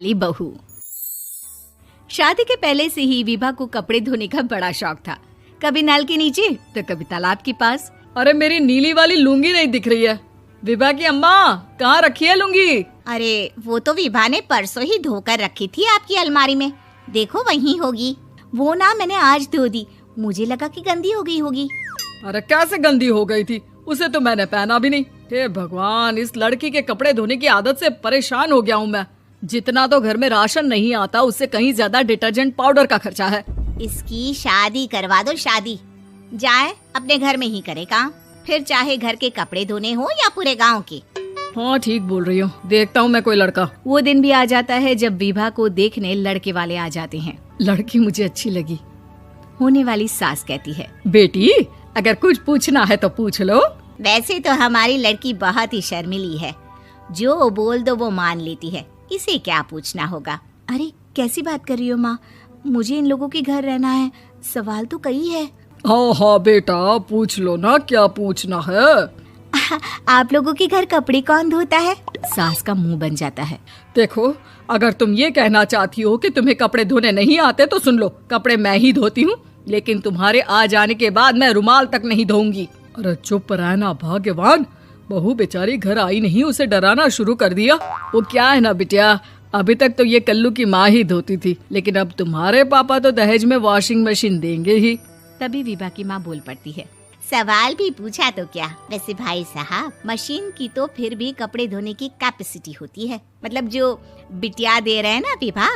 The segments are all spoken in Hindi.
वाली बहू। शादी के पहले से ही विभा को कपड़े धोने का बड़ा शौक था। कभी नल के नीचे तो कभी तालाब के पास। अरे मेरी नीली वाली लुंगी नहीं दिख रही है। विभा की अम्मा कहाँ रखी है लुंगी? अरे वो तो विभा ने परसों ही धोकर रखी थी आपकी अलमारी में, देखो वहीं होगी। वो ना मैंने आज धो दी, मुझे लगा कि गंदी हो गई होगी। अरे कैसे गंदी हो गई थी, उसे तो मैंने पहना भी नहीं। हे भगवान, इस लड़की के कपड़े धोने की आदत से परेशान हो गया हूँ मैं। जितना तो घर में राशन नहीं आता, उससे कहीं ज्यादा डिटर्जेंट पाउडर का खर्चा है। इसकी शादी करवा दो, शादी जाए अपने घर में ही करे काम, फिर चाहे घर के कपड़े धोने हो या पूरे गांव के। हाँ ठीक बोल रही हो, देखता हूँ मैं कोई लड़का। वो दिन भी आ जाता है जब विभा को देखने लड़के वाले आ जाते हैं। लड़की मुझे अच्छी लगी। होने वाली सास कहती है, बेटी अगर कुछ पूछना है तो पूछ लो। वैसे तो हमारी लड़की बहुत ही शर्मीली है, जो बोल दो वो मान लेती है, इसे क्या पूछना होगा। अरे कैसी बात कर रही हो माँ, मुझे इन लोगों के घर रहना है, सवाल तो कई है। हाँ हाँ बेटा पूछ लो ना, क्या पूछना है। आप लोगों के घर कपड़े कौन धोता है? सास का मुंह बन जाता है। देखो अगर तुम ये कहना चाहती हो कि तुम्हें कपड़े धोने नहीं आते तो सुन लो, कपड़े मैं ही धोती हूँ, लेकिन तुम्हारे आ जाने के बाद मैं रुमाल तक नहीं धोऊंगी। अरे चुप रहना भाग्यवान, बहू बेचारी घर आई नहीं, उसे डराना शुरू कर दिया। वो क्या है ना बिटिया, अभी तक तो ये कल्लू की माँ ही धोती थी, लेकिन अब तुम्हारे पापा तो दहेज में वॉशिंग मशीन देंगे ही। तभी विभा की माँ बोल पड़ती है, सवाल भी पूछा तो क्या। वैसे भाई साहब, मशीन की तो फिर भी कपड़े धोने की कैपेसिटी होती है। मतलब जो बिटिया दे रहे हैं ना विभा,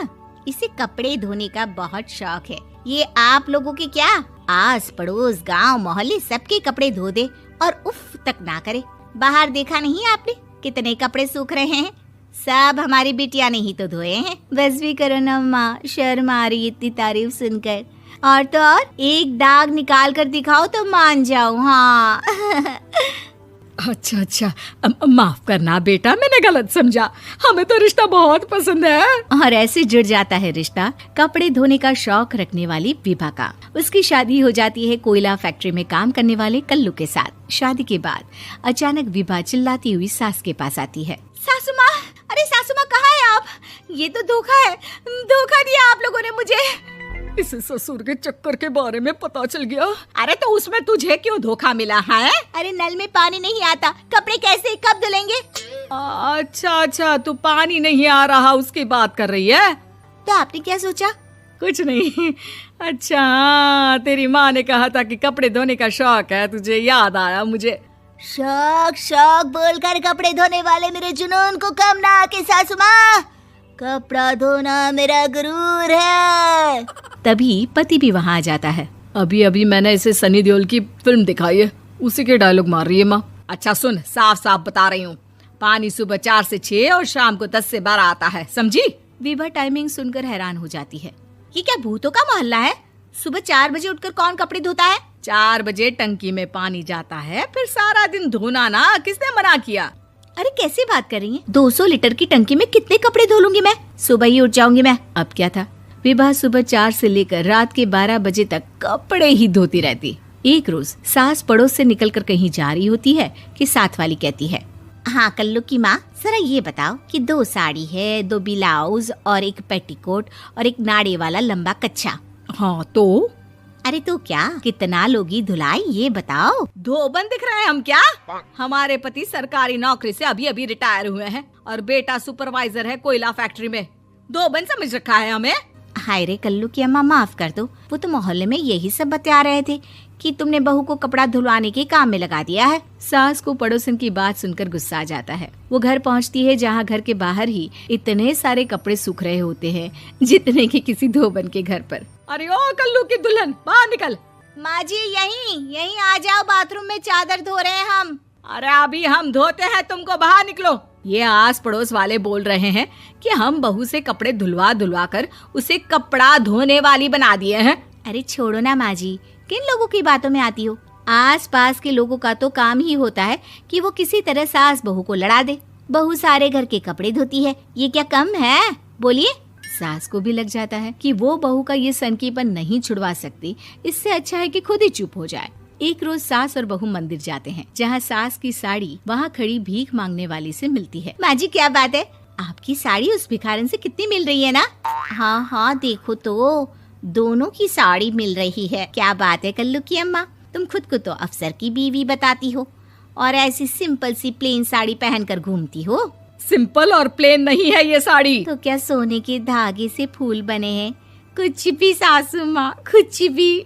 इसे कपड़े धोने का बहुत शौक है। ये आप लोगों के क्या, आस पड़ोस गांव मोहल्ले सबके कपड़े धो दे और उफ तक ना करे। बाहर देखा नहीं आपने कितने कपड़े सूख रहे हैं, सब हमारी बिटिया ने ही तो धोए हैं। बस भी करो ना माँ, शर्म आ रही इतनी तारीफ सुनकर। और तो और एक दाग निकाल कर दिखाओ तो मान जाओ। हाँ अच्छा अच्छा, माफ करना बेटा, मैंने गलत समझा, हमें तो रिश्ता बहुत पसंद है। और ऐसे जुड़ जाता है रिश्ता कपड़े धोने का शौक रखने वाली विभा का। उसकी शादी हो जाती है कोयला फैक्ट्री में काम करने वाले कल्लू के साथ। शादी के बाद अचानक विभा चिल्लाती हुई सास के पास आती है। सासू माँ, अरे सासू माँ कहाँ है आप? ये तो धोखा है, धोखा दिया आप लोगों ने मुझे। इसे ससुर के चक्कर के बारे में पता चल गया। अरे तो उसमें तुझे क्यों धोखा मिला है? अरे नल में पानी नहीं आता, कपड़े कैसे कब धुलेंगे? अच्छा अच्छा, तू पानी नहीं आ रहा उसकी बात कर रही है। तो आपने क्या सोचा? कुछ नहीं। अच्छा हाँ, तेरी माँ ने कहा था कि कपड़े धोने का शौक है तुझे, याद आया मुझे। शौक शौक बोलकर कपड़े धोने वाले मेरे जुनून को कम ना आके सासू माँ, कपड़ा धोना मेरा गुरूर है। तभी पति भी वहाँ आ जाता है। अभी अभी मैंने इसे सनी देओल की फिल्म दिखाई है, उसी के डायलॉग मार रही है माँ। अच्छा सुन, साफ साफ बता रही हूँ, पानी सुबह 4 से 6 और शाम को 10 से 12 आता है, समझी? विभा टाइमिंग सुनकर हैरान हो जाती है। ये क्या भूतों का मोहल्ला है? सुबह 4 बजे उठकर कौन कपड़े धोता है? 4 बजे टंकी में पानी जाता है, फिर सारा दिन धोना ना, किसने मना किया? अरे कैसी बात कर रही हैं? 200 लीटर की टंकी में कितने कपड़े धो लूंगी मैं, सुबह ही उठ जाऊंगी मैं। अब क्या था, विभा सुबह 4 से लेकर रात के 12 बजे तक कपड़े ही धोती रहती। एक रोज सास पड़ोस से निकलकर कहीं जा रही होती है कि साथ वाली कहती है, हाँ कल्लू की माँ, जरा ये बताओ कि 2 साड़ी है, 2 ब्लाउज और एक पेटीकोट और एक नाड़े वाला लंबा कच्छा। हाँ तो? अरे तो क्या, कितना लोगी धुलाई ये बताओ। धोबन दिख रहे हैं हम क्या? हमारे पति सरकारी नौकरी से अभी अभी रिटायर हुए हैं और बेटा सुपरवाइजर है कोयला फैक्ट्री में। धोबन समझ रखा है हमें। हाय रे कल्लू की अम्मा, माफ कर दो, वो तो मोहल्ले में यही सब बता रहे थे कि तुमने बहू को कपड़ा धुलवाने के काम में लगा दिया है। सास को पड़ोसन की बात सुनकर गुस्सा आ जाता है। वो घर पहुंचती है जहां घर के बाहर ही इतने सारे कपड़े सूख रहे होते हैं जितने कि किसी धोबन के घर पर। अरे ओ कल्लू की दुल्हन, बाहर निकल। माँ जी यहीं आ जाओ, बाथरूम में चादर धो रहे हैं हम। अरे अभी हम धोते हैं, तुमको बाहर निकलो। ये आस पड़ोस वाले बोल रहे हैं कि हम बहू से कपड़े धुलवा कर उसे कपड़ा धोने वाली बना दिए हैं। अरे छोड़ो ना माँ जी, किन लोगों की बातों में आती हो? आस पास के लोगों का तो काम ही होता है कि वो किसी तरह सास बहू को लड़ा दे। बहू सारे घर के कपड़े धोती है, ये क्या कम है? बोलिए। सास को भी लग जाता है कि वो बहू का ये सनकीपन नहीं छुड़वा सकती, इससे अच्छा है कि खुद ही चुप हो जाए। एक रोज सास और बहू मंदिर जाते हैं, जहाँ सास की साड़ी वहाँ खड़ी भीख मांगने वाली से मिलती है। माँ जी क्या बात है, आपकी साड़ी उस भिखारन से कितनी मिल रही है ना? हाँ हाँ देखो तो, दोनों की साड़ी मिल रही है। क्या बात है कल्लू की अम्मा, तुम खुद को तो अफसर की बीवी बताती हो और ऐसी सिंपल सी प्लेन साड़ी पहनकर घूमती हो। सिंपल और प्लेन नहीं है ये साड़ी। तो क्या सोने के धागे से फूल बने हैं? कुछ भी सासू माँ, कुछ भी।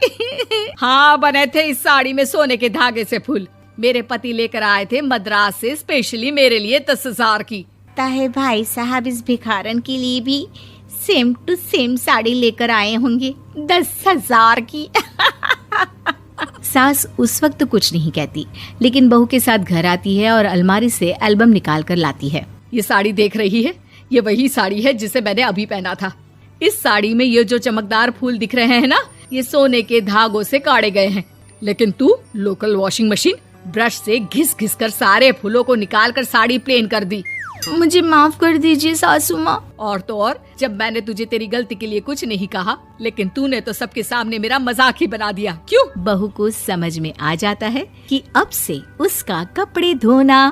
हाँ बने थे इस साड़ी में सोने के धागे से फूल। मेरे पति लेकर आए थे मद्रास से स्पेशली मेरे लिए 10,000 की। ताहे भाई साहब इस भिखारन के लिए भी सेम टू सेम साड़ी लेकर आए होंगे 10,000 की। सास उस वक्त तो कुछ नहीं कहती, लेकिन बहू के साथ घर आती है और अलमारी से एल्बम निकाल कर लाती है। ये साड़ी देख रही है, ये वही साड़ी है जिसे मैंने अभी पहना था। इस साड़ी में ये जो चमकदार फूल दिख रहे हैं ना, ये सोने के धागों से काढ़े गए हैं। लेकिन तू लोकल वॉशिंग मशीन ब्रश से घिस घिस कर सारे फूलों को निकाल कर साड़ी प्लेन कर दी। मुझे माफ कर दीजिए सासू माँ। और तो और, जब मैंने तुझे तेरी गलती के लिए कुछ नहीं कहा, लेकिन तूने तो सबके सामने मेरा मजाक ही बना दिया। क्यों? बहू को समझ में आ जाता है कि अब से उसका कपड़े धोना